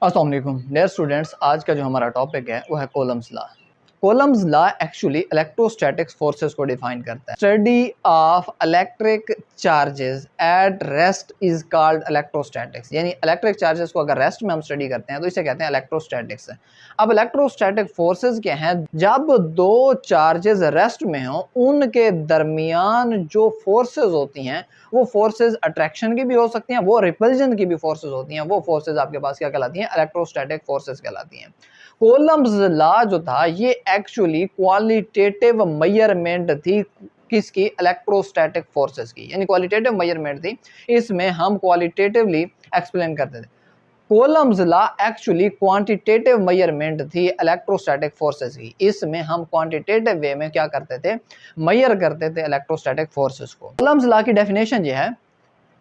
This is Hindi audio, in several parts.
अस्सलाम वालेकुम डियर स्टूडेंट्स। आज का जो हमारा टॉपिक है वो है columns law. Columns law actually electrostatic forces को डिफाइन करता है। Study of electric charges at rest is called electrostatics, यानी इलेक्ट्रिक चार्जेस को अगर रेस्ट में हम स्टडी करते हैं तो इसे कहते हैं इलेक्ट्रोस्टैटिक्स। अब इलेक्ट्रोस्टैटिक फोर्सेस क्या हैं? जब दो चार्जेस रेस्ट में हों उनके दरमियान जो फोर्सेस होती हैं वो फोर्सेस अट्रैक्शन की भी हो सकती हैं, वो रिपल्जन की भी फोर्सेस होती हैं। वो फोर्सेस आपके पास क्या कहलाती हैं? इलेक्ट्रोस्टैटिक फोर्सेस कहलाती हैं। कोलम्स लॉ जो था ये एक्चुअली क्वालिटेटिव मेजरमेंट थी किसकी? इलेक्ट्रोस्टैटिक फोर्सेस की, यानी क्वालिटेटिव मेजरमेंट थी। इसमें हम क्वालिटेटिवली एक्सप्लेन करते थे। Coulomb's law actually quantitative measurement थी इलेक्ट्रोस्टैटिक फोर्सेस की। इसमें हम क्वांटिटेटिव वे में क्या करते थे? मेजर करते थे इलेक्ट्रोस्टैटिक फोर्सेस को। कोलम्स लॉ की डेफिनेशन ये है,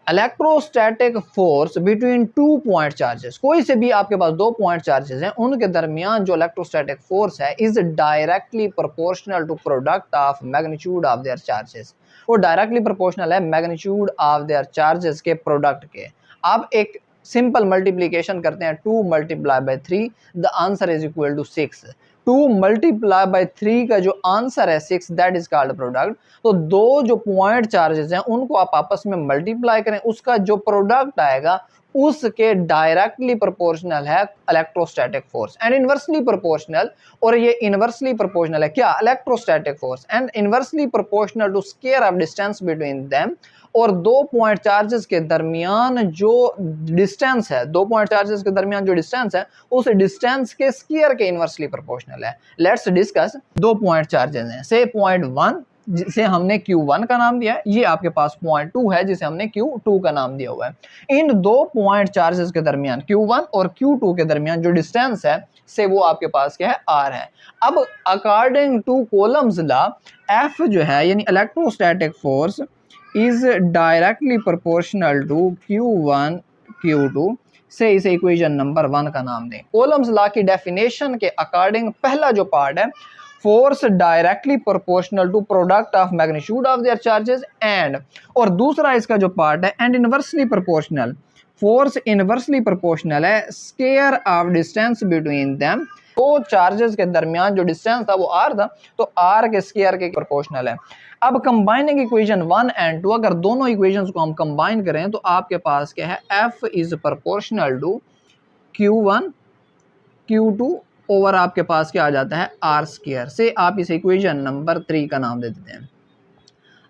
electrostatic force between two point charges. कोई से भी आपके पास दो पॉइंट चार्जेस हैं, उनके दरमियान जो इलेक्ट्रोस्टैटिक फोर्स है is directly proportional to product of magnitude of their charges. वो डायरेक्टली प्रोपोर्शनल है मैग्नीट्यूड ऑफ देयर चार्जेस के प्रोडक्ट के। आप एक सिंपल मल्टीप्लीकेशन करते हैं, 2 multiply by 3, the answer is equal to 6। 2 multiply by 3 का जो आंसर है 6, दैट इज कॉल्ड प्रोडक्ट। तो दो जो पॉइंट चार्जेस हैं उनको आप आपस में मल्टीप्लाई करें, उसका जो प्रोडक्ट आएगा उसके डायरेक्टली प्रोपोर्शनल है electrostatic force and inversely proportional. और ये इनवर्सली प्रोपोर्शनल है क्या? Electrostatic force and inversely proportional to square of distance between them. और दो पॉइंट चार्जेस के दरमियान जो डिस्टेंस है, दो पॉइंट चार्जेस के दरमियान जो डिस्टेंस है उस डिस्टेंस के स्क्वायर के इनवर्सली प्रोपोर्शनल है। Let's discuss. दो पॉइंट चार्जेस हैं, से पॉइंट 1 जिसे हमने Q1 का नाम दिया है, ये आपके पास पॉइंट 2 है जिसे हमने Q2 का नाम दिया हुआ है। इन दो पॉइंट चार्जेस के दरमियान Q1 और Q2 के दरमियान जो डिस्टेंस है से वो आपके पास क्या है? R है। अब according to Coulomb's law F जो है यानी electrostatic force is directly proportional to Q1 Q2 से इसे इक्वेशन नंबर 1 का नाम दें। कोलम्स लॉ की डेफिनेशन के अकॉर्डिंग पहला जो पार्ट है, force directly proportional to product of magnitude of their charges and, और दूसरा इसका जो पार्ट है and inversely proportional. Force inversely proportional है square of distance between them. दो चार्जेस के दरमियान जो डिस्टेंस था वो R था, तो R के स्क्वायर के प्रोपोर्शनल है। अब कंबाइनिंग इक्वेशन 1 एंड 2, अगर दोनों इक्वेशंस को हम कंबाइन करें तो आपके पास क्या है? F is proportional to Q1 Q2 over आपके पास क्या आ जाता है? R square. से आप इस इक्वेशन नंबर 3 का नाम दे देते हैं।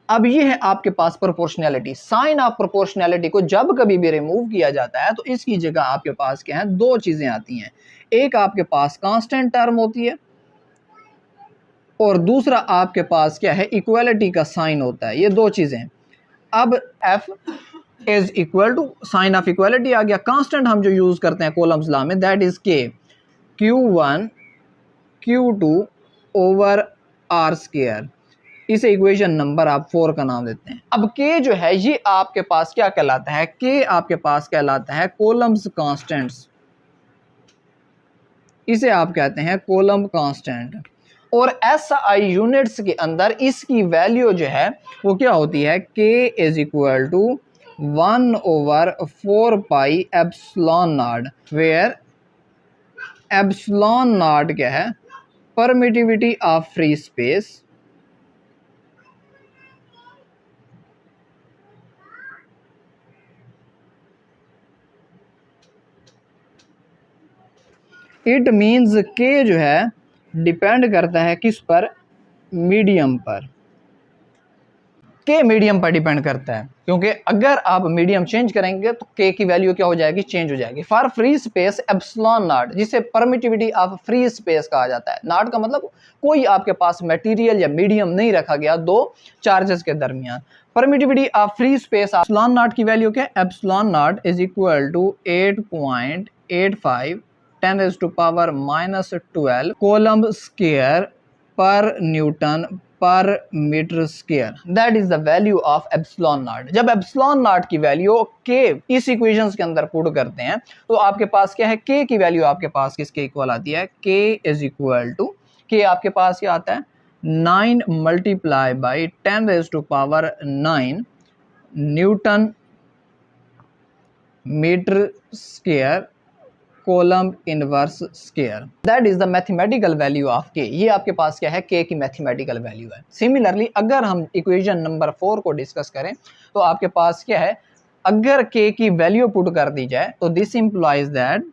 अब ये है आपके पास प्रोपोर्शनैलिटी। साइन ऑफ प्रोपोर्शनैलिटी को जब कभी भी रिमूव किया जाता है तो इसकी जगह आपके पास क्या है? दो चीजें आती हैं। एक आपके पास कांस्टेंट टर्म होती है और दूसरा आपके पास क्या है? इक्वालिटी का साइन होता है। ये दो चीजें। अब F is equal to sign of equality आ गया। कांस्टेंट हम जो यूज करते हैं कोलम्स लॉ में that is K, Q1 Q2 over R square. इसे इक्वेशन नंबर आप 4 का नाम देते हैं। अब K जो है ये आपके पास क्या कहलाता है? K आपके पास कहलाता है कोलम्स कांस्टेंट्स। इसे आप कहते हैं कोलम कांस्टेंट। और SI यूनिट्स के अंदर इसकी वैल्यू जो है वो क्या होती है? K is equal to 1 over 4 pi epsilon naught, where epsilon naught क्या है? Permittivity of free space it means के जो है डिपेंड करता है किस पर? मीडियम पर। के मीडियम पर डिपेंड करता है, क्योंकि अगर आप मीडियम चेंज करेंगे तो के की वैल्यू क्या हो जाएगी? चेंज हो जाएगी। For free space epsilon not, जिसे परमिटिविटी ऑफ फ्री स्पेस कहा जाता है। नॉट का मतलब कोई आपके पास मटेरियल या मीडियम नहीं रखा गया दो चार्जेस के दरमियान। Permittivity of free space epsilon naught की वैल्यू क्या? Epsilon naught is equal to 8.85 10⁻⁻12 coulomb square पर न्यूटन पर metre square. That is the value of epsilon naught. जब एप्सिलॉन नॉट की वैल्यू के इस इक्वेशंस के अंदर पुट करते हैं तो आपके पास क्या है? के की वैल्यू आपके पास किसके इक्वल आती है? के इज इक्वल टू, के आपके पास क्या आता है? 9 multiply by 10⁻9 newton metre square coulomb inverse square, that is the mathematical value of K. ये आपके पास क्या है, के की मैथमेटिकल वैल्यू है। सिमिलरली अगर हम इक्वेशन नंबर 4 को डिस्कस करें तो आपके पास क्या है, अगर के की वैल्यू पुट कर दी जाए तो दिस इंप्लाइज दैट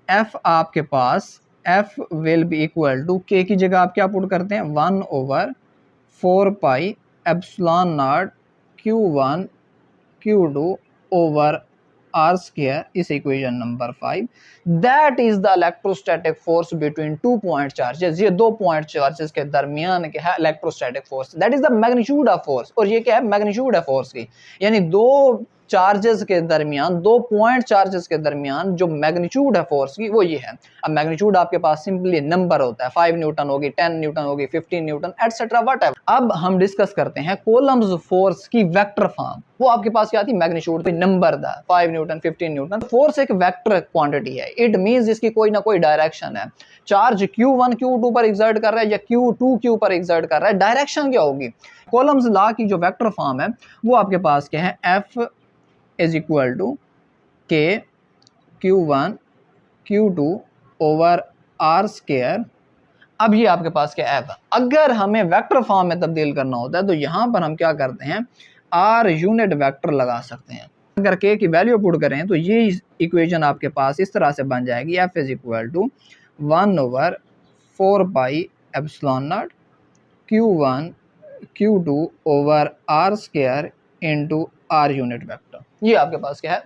एफ आपके पास F will be equal to, K की जगह आप क्या पुट करते हैं, 1/4 pi epsilon naught Q1 Q2 over R square इस equation number 5। That is the electrostatic force between 2 point charges. ये 2 पॉइंट चार्जेस के दरमियान क्या है, electrostatic force, that is the magnitude of force. और ये क्या है, मैग्नीट्यूड है फोर्स की, यानी दो चार्जेस के दरमियान, 2 पॉइंट चार्जेस के दरमियान जो मैग्नीट्यूड है फोर्स की वो ये है। अब मैग्नीट्यूड आपके पास सिंपली नंबर होता है, 5 न्यूटन होगी, 10 न्यूटन होगी, 15 न्यूटन एटसेट्रा व्हाटएवर। अब हम डिस्कस करते हैं कोलम्ब्स फोर्स की वेक्टर फॉर्म। वो आपके पास क्या आती है, मैग्नीट्यूड पे नंबर था, 5 न्यूटन, 15 न्यूटन। फोर्स एक वेक्टर क्वांटिटी है, इट मींस इसकी कोई ना कोई डायरेक्शन है। चार्ज Q1 Q2 पर एग्जर्ट कर रहा है या Q2 Q पर एग्जर्ट कर रहा है, डायरेक्शन क्या होगी। कोलम्ब्स लॉ की जो वेक्टर फॉर्म है वो आपके पास क्या है, F इज इक्वल टू के Q1 Q2 over R square. अब ये आपके पास क्या है, अगर हमें वेक्टर फॉर्म में तब्दील करना होता है तो यहां पर हम क्या करते हैं, आर यूनिट वेक्टर लगा सकते हैं। अगर के की वैल्यू पुट करें तो ये इक्वेशन आपके पास इस तरह से बन जाएगी, F is equal to 1/4 pi epsilon naught Q1 Q2 over R square into R unit vector. ये आपके पास क्या है,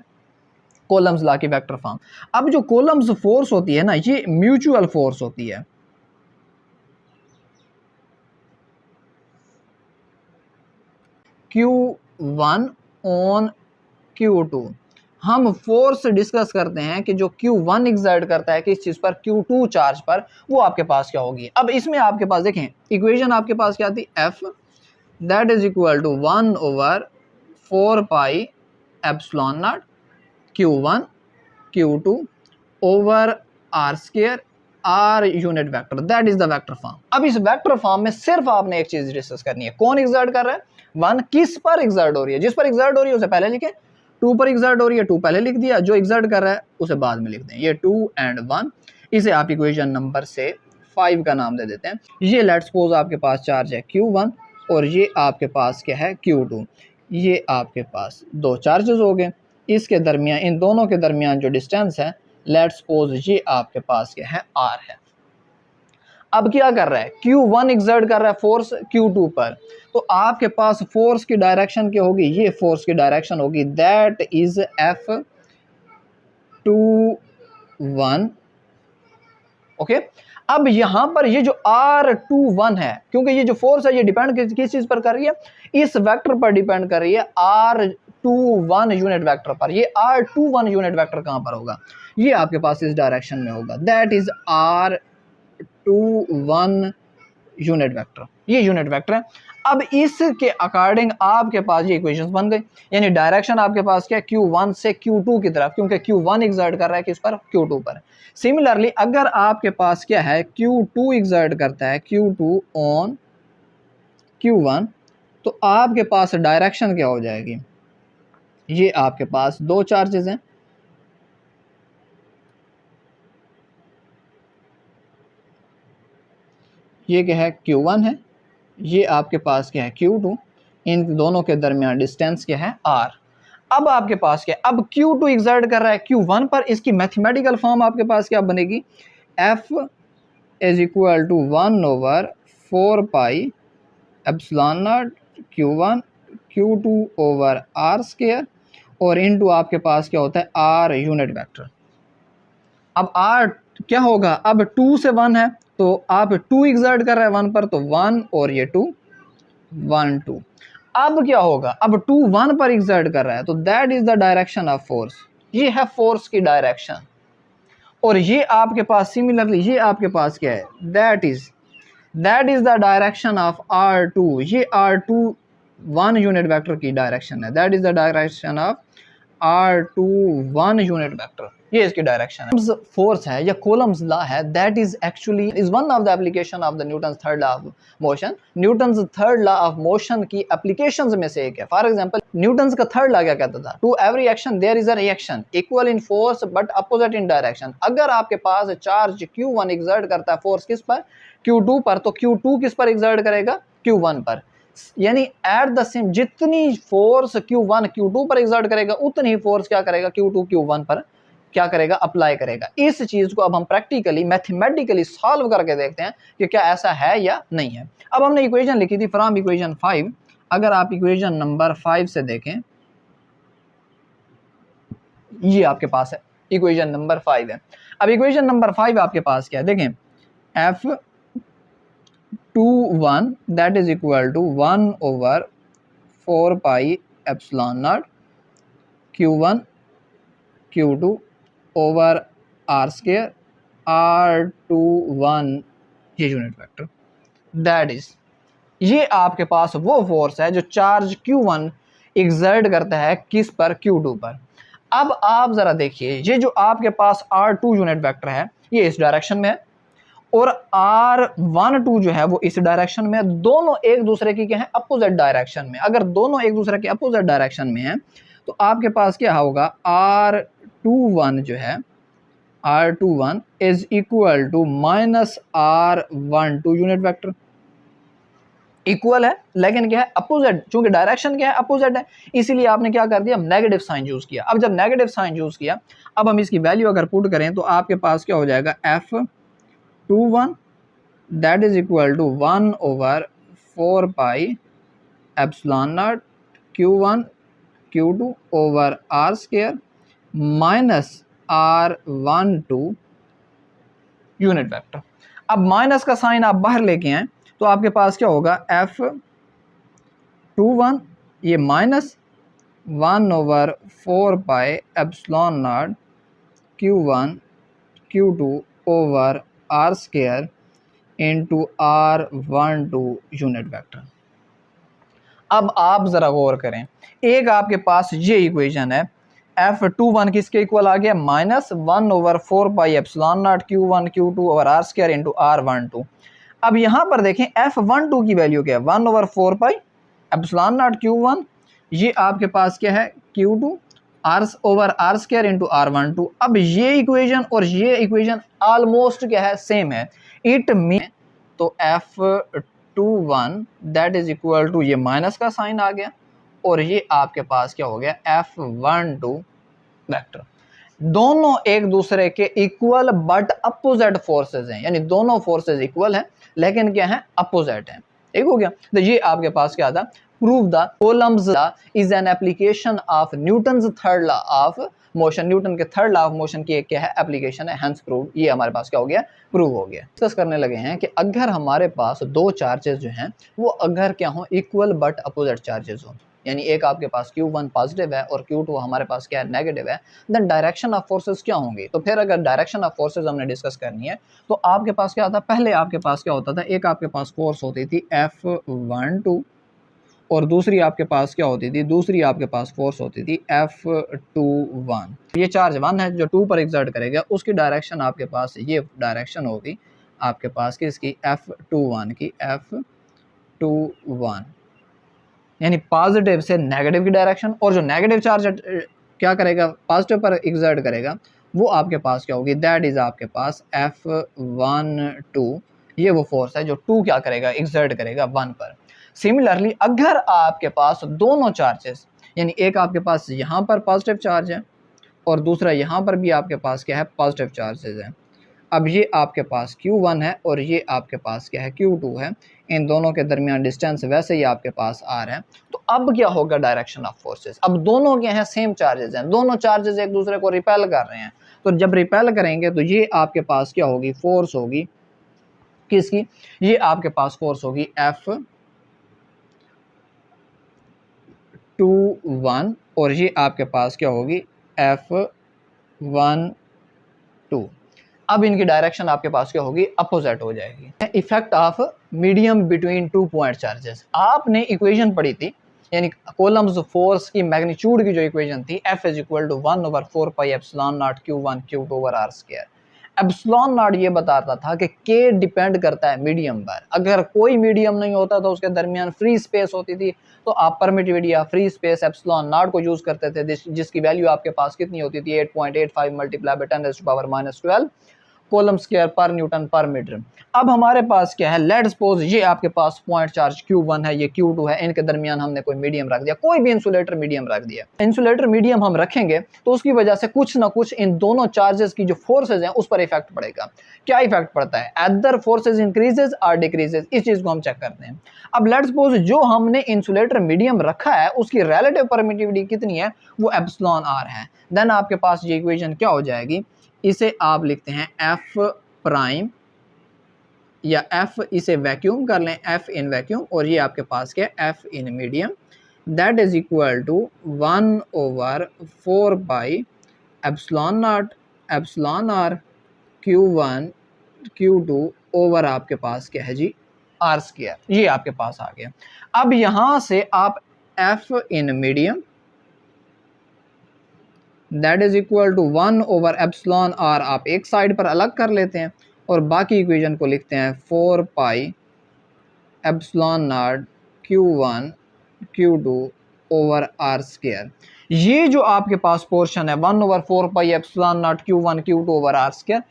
कोलम्ब्स लॉ की वेक्टर फॉर्म। अब जो कोलम्ब्स फोर्स होती है ना, ये म्यूचुअल फोर्स होती है। Q1 ऑन Q2, हम फोर्स डिस्कस करते हैं कि जो Q1 एग्जर्ट करता है किस चीज पर, Q2 चार्ज पर, वो आपके पास क्या होगी। अब इसमें आपके पास देखें इक्वेशन आपके पास क्या थी, F that is equal to 1/4 pi epsilon naught Q1 Q2 over R square R unit vector, that is the vector form. अब इस वेक्टर फॉर्म में सिर्फ आपने एक चीज डिस्कस करनी है, कौन एग्जर्ट कर रहा है, 1 किस पर एग्जर्ट हो रही है, जिस पर एग्जर्ट हो रही है उसे पहले लिखें, 2 पर एग्जर्ट हो रही है 2 पहले लिख दिया, जो एग्जर्ट कर रहा है उसे बाद में लिख दें, ये 2 and 1। इसे आप इक्वेशन नंबर से 5 का नाम दे देते हैं। ये लेट्स सपोज आपके पास चार्ज है Q1 और ये आपके पास क्या है Q2, ये आपके पास दो चार्जेस हो गए, इसके दरमियान, इन दोनों के दरमियान जो डिस्टेंस है लेट्स सपोज ये आपके पास क्या है, R है। अब क्या कर रहा है, Q1 एग्जर्ट कर रहा है फोर्स Q2 पर, तो आपके पास फोर्स की डायरेक्शन क्या होगी, ये फोर्स की डायरेक्शन होगी, दैट इज F21। ओके, अब यहां पर ये जो R21 है, क्योंकि ये जो फोर्स है ये डिपेंड किस चीज पर कर रही है, इस वेक्टर पर डिपेंड कर रही है, R21 यूनिट वेक्टर पर। ये R21 यूनिट वेक्टर कहां पर होगा, ये आपके पास इस डायरेक्शन में होगा, that is R21 unit vector, ये यूनिट वेक्टर है। अब इसके अकॉर्डिंग आपके पास ये इक्वेशंस बन गई, यानी डायरेक्शन आपके पास क्या है, Q1 से Q2 की तरफ, क्योंकि Q1 एग्जर्ट कर रहा है किस पर, Q2 पर। सिमिलरली अगर आपके पास क्या है, Q2 एग्जर्ट करता है Q2 ऑन Q1, तो आपके पास डायरेक्शन क्या हो जाएगी, ये आपके पास दो चार्जेस हैं, ये क्या है Q1 है, ये आपके पास क्या है Q2, इन दोनों के दरमियान डिस्टेंस क्या है R। अब आपके पास क्या है, अब Q2 एग्जर्ट कर रहा है Q1 पर, इसकी मैथमेटिकल फॉर्म आपके पास क्या बनेगी, F is equal to 1/4 pi epsilon naught Q1 Q2 over R square और इनटू आपके पास क्या होता है R यूनिट वेक्टर। अब R क्या होगा, अब 2 से 1 है तो आप 2 एग्जर्ट कर रहे हैं 1 पर, तो 1 और ये 2 1 2। अब क्या होगा, अब 2 1 पर एग्जर्ट कर रहा है, तो that is the direction of force, ये है फोर्स की डायरेक्शन। और ये आपके पास सिमिलरली ये आपके पास क्या है, that is the direction of R2, ये R21 यूनिट वेक्टर की डायरेक्शन है, that is the direction of R21 unit vector. ये इसकी डायरेक्शन है। फोर्स है या कूलम्स लॉ है, that is actually is one of the application of the Newton's third law of motion. Newton's third law of motion की एप्लीकेशंस में से एक है। फॉर एग्जांपल न्यूटन्स का थर्ड लॉ क्या कहता था, to every action there is a reaction equal in force but opposite in direction. अगर आपके पास चार्ज Q1 एक्सर्ट करता है फोर्स किस पर, Q2 पर, तो Q2 किस पर एक्सर्ट करेगा, Q1 पर। यानी एट द सेम जितनी फोर्स Q1 Q2 पर एक्सर्ट करेगा उतनी ही फोर्स क्या करेगा Q2 Q1 पर क्या करेगा, अप्लाई करेगा। इस चीज को अब हम प्रैक्टिकली मैथमेटिकली सॉल्व करके देखते हैं कि क्या ऐसा है या नहीं है। अब हमने इक्वेशन लिखी थी फ्रॉम इक्वेशन 5। अगर आप इक्वेशन नंबर 5 से देखें, ये आपके पास है इक्वेशन नंबर 5 है। अब इक्वेशन नंबर 5 आपके पास क्या है, देखें F21 that is equal to 1/4 pi epsilon naught Q1 Q2 over R square R21 ये यूनिट वेक्टर, दैट इज ये आपके पास वो फोर्स है जो चार्ज Q1 एक्सर्ट करता है किस पर, Q2 पर। अब आप जरा देखिए, ये जो आपके पास R2 यूनिट वेक्टर है ये इस डायरेक्शन में है और R12 जो है वो इस डायरेक्शन में है। दोनों एक दूसरे की क्या है, अपोजिट डायरेक्शन में। अगर दोनों एक दूसरे के अपोजिट डायरेक्शन में है तो आपके पास क्या होगा, R21 जो है R21 is equal to minus R12 unit vector. Equal है लेकिन क्या है, अपोजिट, चूंकि डायरेक्शन क्या है, अपोजिट है, इसीलिए आपने क्या कर दिया, नेगेटिव साइन यूज किया। अब जब नेगेटिव साइन यूज किया, अब हम इसकी वैल्यू अगर पुट करें तो आपके पास क्या हो जाएगा, F21 that is equal to 1/4 pi epsilon naught Q1 Q2 over R square minus R12 unit vector. अब माइनस का साइन आप बाहर लेके आए तो आपके पास क्या होगा, F21 ये minus 1/4 pi epsilon naught Q1 Q2 over R square into R12 unit vector. अब आप जरा गौर करें, एक आपके पास ये इक्वेशन है, F21 किसके इक्वल आ गया, minus 1/4 pi epsilon naught Q1 Q2 over R square into R12। अब यहां पर देखें F12 की वैल्यू क्या है, 1/4 पाई एप्सिलॉन नॉट Q1, ये आपके पास क्या है Q2 R over R square into R12। अब ये इक्वेशन और ये इक्वेशन ऑलमोस्ट क्या है, सेम है। इट मीन तो F21 that is equal to ये माइनस का साइन आ गया और ये आपके पास क्या हो गया, F12 वेक्टर। दोनों एक दूसरे के इक्वल बट अपोजिट फोर्सेस हैं, यानी दोनों फोर्सेस इक्वल हैं लेकिन क्या है, अपोजिट हैं। ठीक हो गया। तो ये आपके पास क्या था, prove the Coulomb's law is an application of Newton's third law of motion. Newton के थर्ड लॉ ऑफ मोशन की एक क्या है, एप्लीकेशन है, हेंस प्रूव। ये हमारे पास क्या हो गया, प्रूव हो गया। डिस्कस करने लगे हैं कि अगर हमारे पास दो चार्जेस जो हैं वो अगर क्या हो, इक्वल बट अपोजिट चार्जेस हो, यानी एक आपके पास Q1 पॉजिटिव है और Q2 हमारे पास क्या है, नेगेटिव है, देन डायरेक्शन ऑफ फोर्सेस क्या होंगी। तो फिर अगर डायरेक्शन ऑफ फोर्सेस हमने डिस्कस करनी है तो आपके पास क्या होता है, पहले आपके पास क्या होता था, एक आपके पास फोर्स होती थी F12 और दूसरी आपके पास क्या होती थी, दूसरी आपके पास फोर्स होती थी F21। ये चार्ज 1 है जो 2 पर एक्सर्ट करेगा, उसकी डायरेक्शन आपके पास ये डायरेक्शन होगी आपके पास किसकी, F21 की, F21 यानी पॉजिटिव से नेगेटिव की डायरेक्शन। और जो नेगेटिव चार्ज क्या करेगा, पॉजिटिव पर एक्सर्ट करेगा, वो आपके पास क्या होगी, दैट इज आपके पास F12। ये वो फोर्स है जो 2 क्या करेगा, एक्सर्ट करेगा 1 पर। सिमिलरली अगर आपके पास दोनों चार्जेस, यानी एक आपके पास यहाँ पर पॉजिटिव चार्ज है और दूसरा यहाँ पर भी आपके पास क्या है, पॉजिटिव चार्जेस है। अब ये आपके पास Q1 है और ये आपके पास क्या है, Q2 है। इन दोनों के दरमियान डिस्टेंस वैसे ही आपके पास R है। तो अब क्या होगा, डायरेक्शन ऑफ फोर्सेस। अब दोनों क्या हैं, सेम चार्जेस हैं, दोनों चार्जेस एक दूसरे को रिपेल कर रहे हैं। तो जब रिपेल करेंगे तो ये आपके पास क्या होगी, फोर्स होगी किसकी, ये आपके पास फोर्स होगी F21 और ये आपके पास क्या होगी, F12। अब इनकी डायरेक्शन आपके पास क्या होगी, अपोजिट हो जाएगी। Effect of medium between 2 point charges. आपने इक्वेशन पढ़ी थी यानी कोलम्स फोर्स की मैग्नीट्यूड की जो इक्वेशन थी F is equal to 1/4 epsilon naught Q1 Q2 over R square. Epsilon naught ये बताता था कि K डिपेंड करता है मीडियम पर, अगर कोई मीडियम नहीं होता तो उसके दरमियान फ्री स्पेस होती थी, तो आप परमिटिविटी या फ्री स्पेस एप्सिलॉन नॉट को यूज करते थे, जिसकी वैल्यू आपके पास कितनी होती थी 8.85 मल्टीप्लाई बाय 10⁻⁻12 कोलम स्क्वायर पर न्यूटन पर मीटर। अब हमारे पास क्या है, लेट सपोज ये आपके पास पॉइंट चार्ज Q1 है, ये Q2 है, इनके दरमियान हमने कोई मीडियम रख दिया, कोई भी इंसुलेटर मीडियम रख दिया। इंसुलेटर मीडियम हम रखेंगे तो उसकी वजह से कुछ ना कुछ इन दोनों चार्जेस की जो फोर्सेज हैं उस पर इफेक्ट पड़ेगा। क्या इफेक्ट पड़ता है, अदर फोर्सेज इंक्रीजेज और डिक्रीजेज, इस चीज को हम चेक करते हैं। अब लेट सपोज जो हमने इंसुलेटर मीडियम रखा है उसकी रिलेटिव परमिटिविटी कितनी है, वो एप्सिलॉन R है। देन आपके पास ये इक्वेशन क्या हो जाएगी, इसे आप लिखते हैं F प्राइम या F, इसे वैक्यूम कर लें F इन वैक्यूम, और ये आपके पास क्या F in medium, that is equal to 1/4 pi epsilon naught epsilon R Q1 Q2 over आपके पास क्या है जी R स्क्वायर। ये आपके पास आ गया। अब यहां से आप F in medium that is equal to 1 over epsilon R आप एक साइड पर अलग कर लेते हैं और बाकी इक्वेशन को लिखते हैं 4 pi epsilon naught Q1 Q2 over R square. ये जो आपके पास पोर्शन है 1/4 pi epsilon naught Q1 Q2 over R square,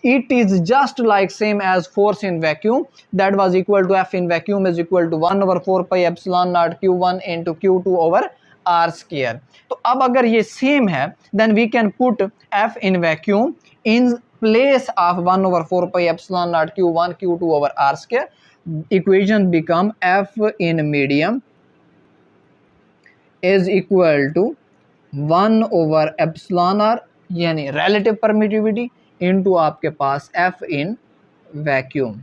it is just like same as force in vacuum that was equal to F in vacuum is equal to 1/4 pi epsilon naught Q1 into Q2 over R square। तो अब अगर ये सेम है then we can put F in vacuum in place of 1/4 pi epsilon naught Q1 Q2 over R square। equation become F in medium is equal to 1 over epsilon R यानी relative permittivity इनटू आपके पास F इन वैक्यूम।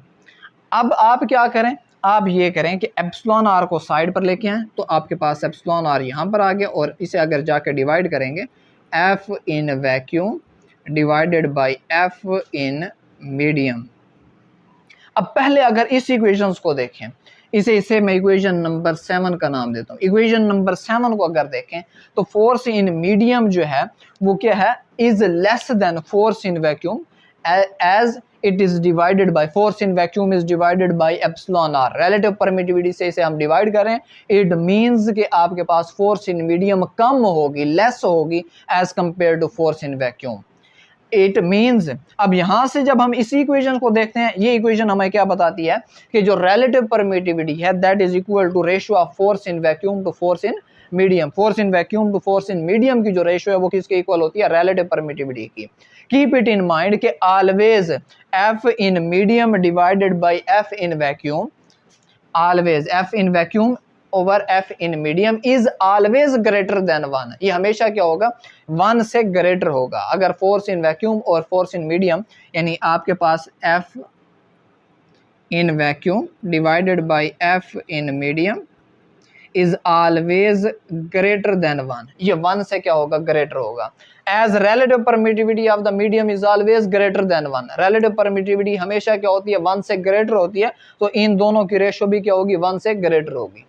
अब आप क्या करें, आप ये करें कि एप्सिलॉन R को साइड पर लेके आएं, तो आपके पास एप्सिलॉन R यहाँ पर आ गया, और इसे अगर जाकर डिवाइड करेंगे F in vacuum divided by F in medium. अब पहले अगर इस इक्वेशंस को देखें, इसे मैं इक्वेशन नंबर 7 का नाम देता हूँ। इक्वेशन नंबर 7 को अगर देखें तो फोर्स इन मीडियम जो है वो क्या है, is less than force in vacuum as it is divided by force in vacuum is divided by epsilon R। Relative permittivity से इसे हम डिवाइड करें, इट मींस कि आपके पास फोर्स इन मीडियम कम होगी, लेस होगी as compare to force in vacuum. It means अब यहां से जब हम इसी इक्वेशन को देखते हैं, ये इक्वेशन हमें क्या बताती है कि जो रिलेटिव परमिटिविटी है that is equal to ratio of force in vacuum to force in medium. Force in vacuum to force in medium की जो रेशियो है वो किसके इक्वल होती है, रिलेटिव परमिटिविटी की। कीप इट इन माइंड कि always F in medium divided by F in vacuum, always F in vacuum over F in medium is always greater than 1। ये हमेशा क्या होगा, 1 से ग्रेटर होगा। अगर फोर्स इन वैक्यूम और फोर्स इन मीडियम यानी आपके पास F in vacuum divided by F in medium is always greater than 1, ये 1 से क्या होगा, ग्रेटर होगा। As relative permittivity of the medium is always greater than 1। Relative permittivity हमेशा क्या होती है, 1 से ग्रेटर होती है, तो इन दोनों की रेशियो भी क्या होगी, 1 से ग्रेटर होगी।